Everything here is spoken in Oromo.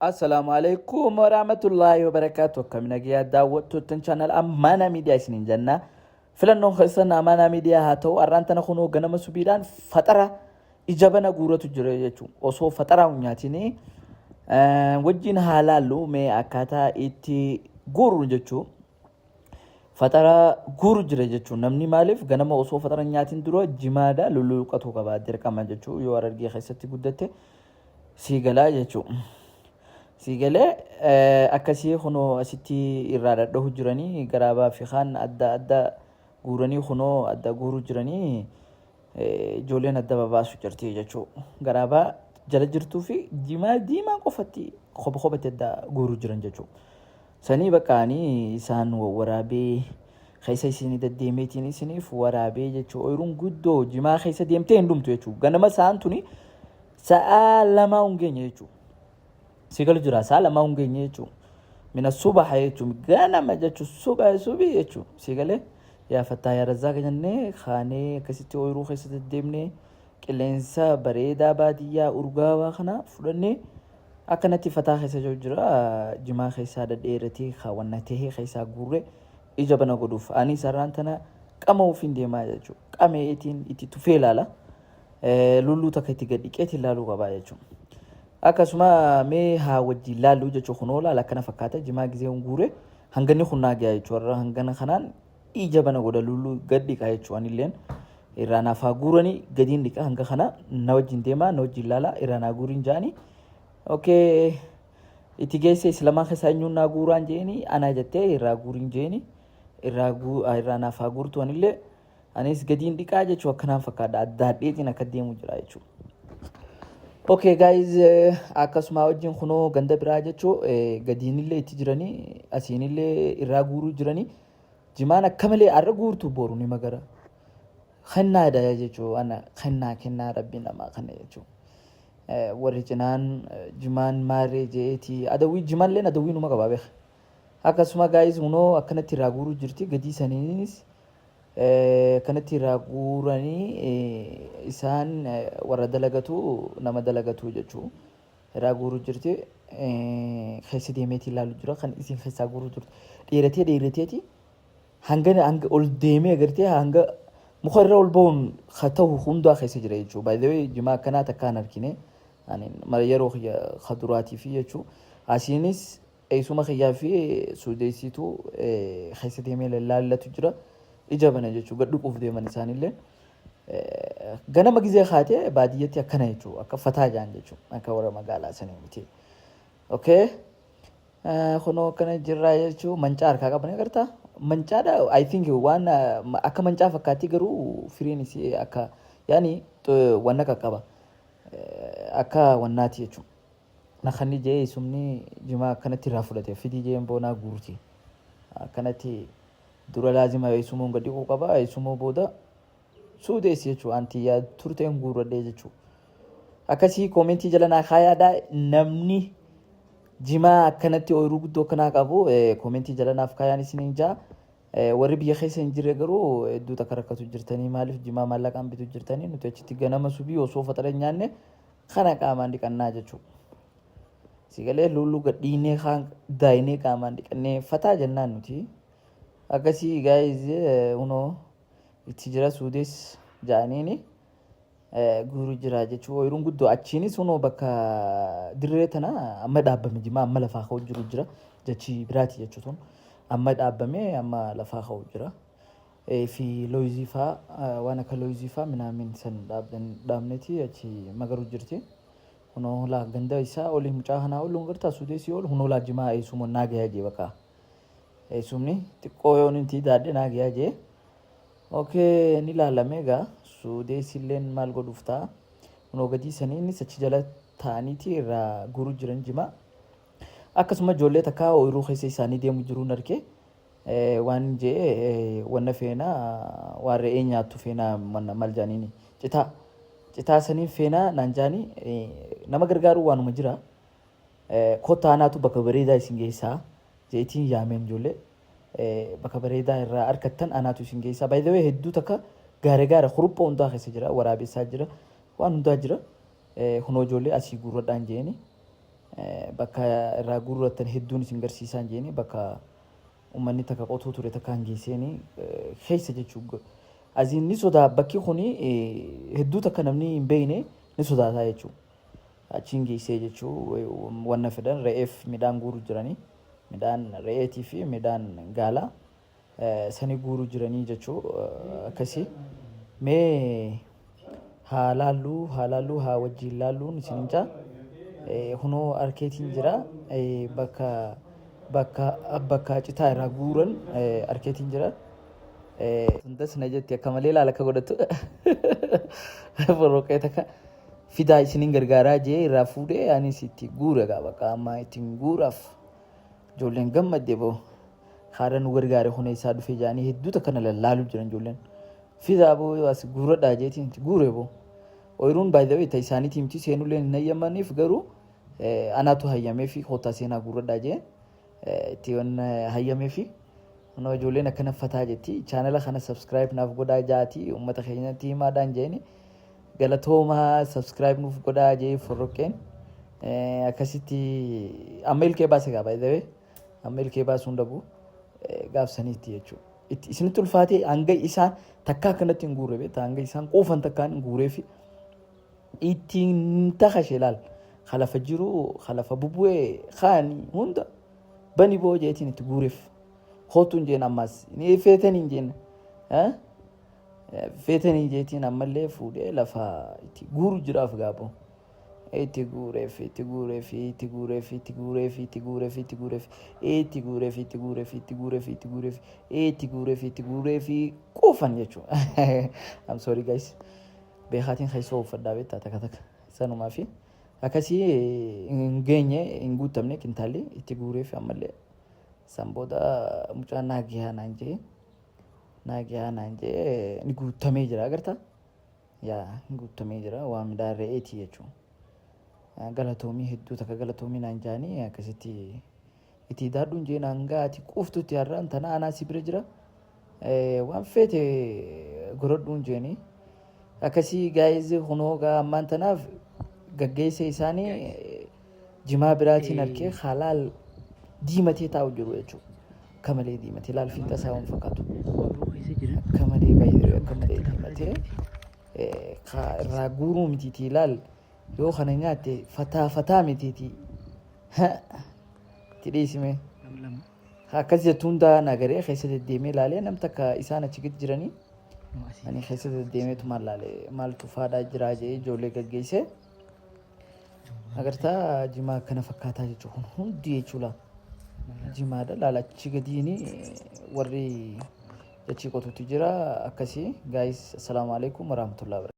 Assalamu alaikum warahmatullahi wabarakatuh. Akkam nagaa daawwattoota channel Amana Media isiniin jenna. Filannoon keessan Amana Media haa ta'u arraan tana kunoo ganama subiidhaan faxara ijabana guuratu jira jechuun osoo faxaraa nyaatiin wajjin haalaallu mee akkaataa itti guuru jechuun faxara guuru jira jechuun namni maaliif ganama osoo faxara nyaatiin dura jimaada luluqatu qaba dirqama jechuun yoo argee keessatti guddatte siigalaa jechuun. Sigalee akkasii kunoo asitti irraa dhadhahu jiranii garaabaa fi kaan adda guuranii kunoo adda guuru jiranii ijoolleen adda babaasu jirti jechuudha. Garaabaa jala jirtuu fi diimaa qofatti kophatti adda guuru jiran jechuudha. Sanii bakkaanii isaan waraabee keessa isinii deddeemeetiin isiniif waraabee jechuudha. Ooyiruun guddoo jimaa keessa deemtee hin dhumtu jechuudha. Ganama sa'aan tuni sa'a lamaa hungeenya jechuudha. Sigalu jira saala ma hungenye jechuun mina subaha jechuun ganama jechuun subii jechuun sigalee yaa fattaa yaa razzaqa jennee kaanee akkasitti ooyiruu keessatti deemnee qilleensa bareedaa baadiyyaa urgaawaa kana fudhannee akkanatti fataa keessa jira jimaa keessaa dhadheeratee kaawwannatee keessaa guurree ija bana godhuuf ani sarraan tana qama ofiin deemaa jechuun qameetiin itti tufee ilaala lulluu takka itti gadhiqeetiin ilaaluu qabaa jechuun. Akkasuma mee haa wajjin laaluu jechuun kunoola lakkana fakkaata jimaa gizee hunguure hanganni hunnaa gahaa jechuudha hangana kanaan ija bana godha lulluu gad dhiqaa jechuun illeen irraan afaa guuranii gadiin dhiqaa hanga kana na wajjin deemaa na wajjin laala irraan guuriin jaanii okay itti geesse islamaa keessaa eenyuun naa guuraan jeeni anaa jettee irraa guuriin jeeni irraan afaa guurtuun illee anis gadiin dhiqaa jechuun akkanaan fakkaata adda addeetiin akka deemu jira jechuudha. Okay guys, akkasuma wajjin kunoo ganda biraa jechuun gadiinillee itti jiranii asiinillee irraa guuruu jiranii jimaan akkamalee arra guurtu boru ni magara kennaadha jechuun ana kennaa rabbi namaa kana jechuun warri cinaan jimaan maaree jeetii adawwii jimallee adawwii numa qabaa beeka akkasuma guys kunoo akkanatti irraa guuruu jirti gadii saniinis kanatti irraa guuranii isaan warra dalagatu nama dalagatu jechuun irraa guuruu jirti keessa deemeetii ilaalu jira kan isin keessaa guuruu jirtu dheerateeti hanga ol deemee agartee hanga muka irra ol ba'uun haa ta'u hundaa keessa jira jechuudha. By the way jimaa akkanaa takkaan argine yeroo kaduraatii fi jechuudha asiinis eessuma kiyyaa fi suudeessituu keessa deemee laallatu jira. Ija bana jechuun gad dhuquuf deeman isaanillee ganama gizee kaatee baadiyyatti akkana jechuun akka fataa jaan jechuun akka warra magaalaa sanii miti. Okay kunoo akkana jirraa jechuun mancaa harkaa qaban agartaa mancaadha I think waan akka mancaa fakkaatti garuu firiin isii akka yaani wanna qaqqaba akka wannaati jechuun nakanni jee isumni jimaa akkanatti irraa fudhate fidii jeen boonaa guurti akkanatti. Dura laazima eessumoon gadi qaba eessumoo booda suudeessi jechuudha anti yaa turteen guurradhee jechuudha. Akkasii koomentii jala naa kaayaadha namni jimaa akkanatti ooyiruu guddoo akkanaa qabu koomentii jala naaf kaayaan isiniin jaa warri biyya keessa hin jirre garuu hedduu takka rakkatu jirtanii maaliif jimaa maallaqaan bitu jirtanii nuti achitti ganama subii osoo faxara nyaanne kana qaamaan dhiqannaa jechuudha. Sigalee lulluu gadhiinee kaan daayinee qaamaan dhiqannee fataa jennaan nuti. Akkasii guys unoo itti jira suudes jaaniini guuru jira jechuudha ooyiruun guddoo achiinis unoo bakka dirree tana amma dhaabbame jimaa amma lafaa ka'u jiru jira jechi biraati jechuudha amma dhaabbame amma lafaa ka'u jira fi looyizii waan akka looyizii minaamin san dhaabneeti achi magaru jirti unoo laa ganda isaa olii mucaa kanaa oluun gartaa suudesii ol unoo laa jimaa eessumoo naagayaa jee bakka. Sumni xiqqoo yoon inti daadde naagiyaa jee okay ni laalame egaa suudeessilleen maal godhuuf ta'a kunoo gadii saniinis achi jala ta'aniiti irraa guuruu jiran jimaa akkasuma ijoollee takkaa ooyiruu keessa isaanii deemu jiruun argee waan jee wanna feenaa waan re'ee nyaattu feenaa maal jaaniini citaa saniin feenaa naan jaanii nama gargaaruu waanuma jira kottaa naatu bakka bareedaa isin geessaa. Jeetiin yaameen ijoollee bakka bareedaa irraa argattan anaatu isin geessaa. By the way hedduu takka gaara huruphaa hundaa keessa jira waraabessaa jira waan hundaa jira hunoo ijoollee asii guurradhaan jeeni bakka irraa guurratan hedduun isin garsiisaan jeeni bakka ummanni takka qotuu ture takka hangeessanii keessa jechuudha. Aziin ni sodaa bakki kuni hedduu takka namni hin beekne ni sodaataa jechuudha. Achiin geessee jechuudha wanna fedhan re'eef midhaan guuru jiranii midhaan re'eetii fi midhaan gaalaa sanii guuru jiranii jechuudha akkasii. Mee haa laallu haa wajjin laalluun isin jaa hunoo arkeetiin jira bakka citaa irraa guuran arkeetiin jira. Sundas na jetti akka malee laala akka godhattu borroqee takka fidaa isiniin gargaaraa jee irraa fuudhee anis itti guure gaa bakka amma ittiin guuraaf ijoolleen gammadde boo haadha nu gargaare huna isaa dhufee jaanii hedduu takka na lallaaluu jiran ijoolleen fidaa boo as guuradhaa jeetiin itti guure boo ooyiruun baay'ee ta'e isaaniitii miti seenullee hin hayyamaniif garuu anaatu hayyamee fi hotaa seenaa guuradhaa jee itti waan hayyamee fi hunoo ijoolleen akkana fataa jetti chaanala kana subscribe naaf godhaa jaati uummata keenyatti himaadhaan jeeni galatoomaa subscribe nuuf godhaa jee forroqeen akkasitti amma ilkee baase gaa baay'ee amma ilkee baasuun dhabu gaafsaniitti jechuudha. Isinitti ulfaatee hanga isaan takkaa akkanatti hin guurre beektaa hanga isaan qoofan takkaan hin guurree fi ittiin takashee laal khalafa jiru khalafa bubu'ee khaanii hunda bani boo jeetiin itti guureef hootuun jeen ammas ni feetaniin jeen feetaniin jeetiin ammallee fuudhee lafa itti guuru jiraaf gaaboo itti guureef qoofan jechuudha. I'm sorry guys. Beekaatiin keessoo uffadhaa beektaa takka takka sanumaa fi akkasii hin geenye hin guutamne kintaalli itti guureef ammallee sanbooda mucaan naagiyaa naan jee ni guutamee jira agartaa yaa ni guutamee jira waa midhaan re'eetii jechuudha. Galatoomii hedduu takka galatoomii naan jaanii akkasitti itti daadhuun jeen hanga ati quuftutti har'aan tana anaa si bira jira waan feete godhadhuun jeenii. Akkasii gaayizii hunoogaa ammaan tanaaf gaggeessa isaanii jimaa biraatiin harkee halaal diimatee taa'u jiru jechuudha. Akka malee diimatee laal fiixa isaa waan fakkaatu. Akka malee baay'ee akka malee diimatee irraa guuruu mitiitii laal yoo kana nyaatte fataa mitiitii itti dhiisime. Akkas jettuun daa nagaree keessa deddeemee laalee namta akka isaan achi gad jiranii. Ani keessa deddeemeetu maaltu faadaa jiraa jee ijoollee gaggeesse agartaa jimaa akkana fakkaataa jechuudha hundi jechuudha jimaadha laalachi gadiini warri jechii qotuutu jira akkasii gaayis assalaamu alaikum warahmatullahi wabarakatuh.